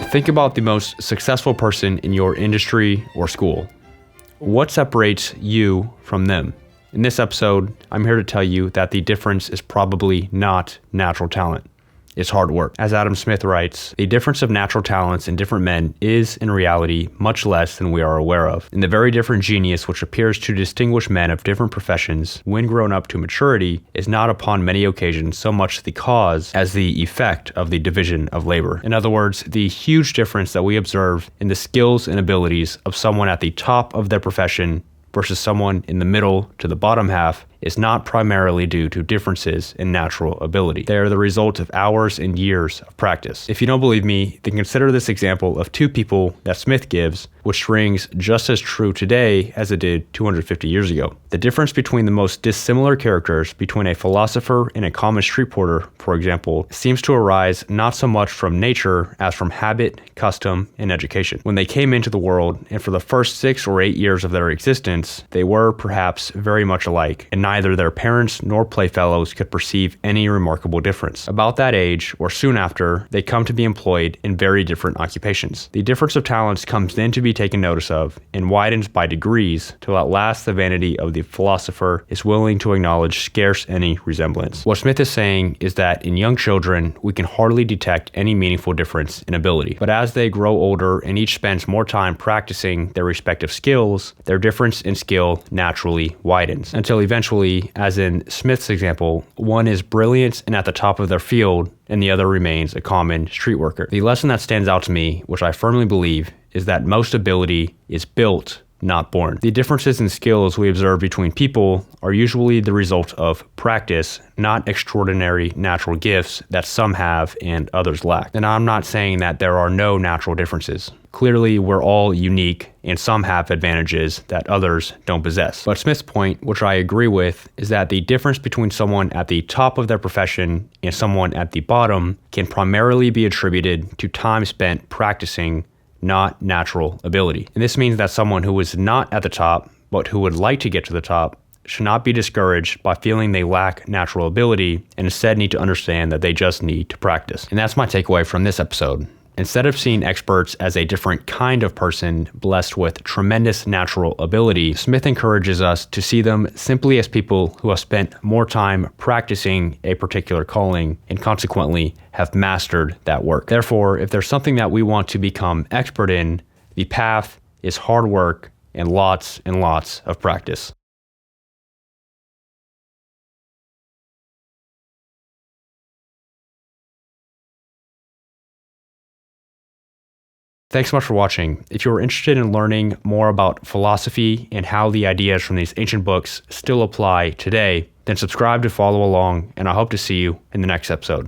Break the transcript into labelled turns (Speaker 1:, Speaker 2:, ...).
Speaker 1: think about the most successful person in your industry or school. What separates you from them? In this episode, I'm here to tell you that the difference is probably not natural talent. It's hard work. As Adam Smith writes, the difference of natural talents in different men is, in reality, much less than we are aware of. And the very different genius which appears to distinguish men of different professions when grown up to maturity is not upon many occasions so much the cause as the effect of the division of labor. In other words, the huge difference that we observe in the skills and abilities of someone at the top of their profession versus someone in the middle to the bottom half is not primarily due to differences in natural ability. They are the result of hours and years of practice. If you don't believe me, then consider this example of two people that Smith gives, which rings just as true today as it did 250 years ago. The difference between the most dissimilar characters between a philosopher and a common street porter, for example, seems to arise not so much from nature as from habit, custom, and education. When they came into the world, and for the first 6 or 8 years of their existence, they were perhaps very much alike, and neither their parents nor playfellows could perceive any remarkable difference. About that age, or soon after, they come to be employed in very different occupations. The difference of talents comes then to be taken notice of, and widens by degrees, till at last the vanity of the philosopher is willing to acknowledge scarce any resemblance. What Smith is saying is that in young children, we can hardly detect any meaningful difference in ability. But as they grow older and each spends more time practicing their respective skills, their difference in skill naturally widens, until eventually, as in Smith's example, one is brilliant and at the top of their field, and the other remains a common street worker. The lesson that stands out to me, which I firmly believe, is that most ability is built, not born. The differences in skills we observe between people are usually the result of practice, not extraordinary natural gifts that some have and others lack. And I'm not saying that there are no natural differences. Clearly, we're all unique, and some have advantages that others don't possess. But Smith's point, which I agree with, is that the difference between someone at the top of their profession and someone at the bottom can primarily be attributed to time spent practicing, not natural ability. And this means that someone who is not at the top, but who would like to get to the top, should not be discouraged by feeling they lack natural ability, and instead need to understand that they just need to practice. And that's my takeaway from this episode. Instead of seeing experts as a different kind of person blessed with tremendous natural ability, Smith encourages us to see them simply as people who have spent more time practicing a particular calling and consequently have mastered that work. Therefore, if there's something that we want to become expert in, the path is hard work and lots of practice. Thanks so much for watching. If you're interested in learning more about philosophy and how the ideas from these ancient books still apply today, then subscribe to follow along, and I hope to see you in the next episode.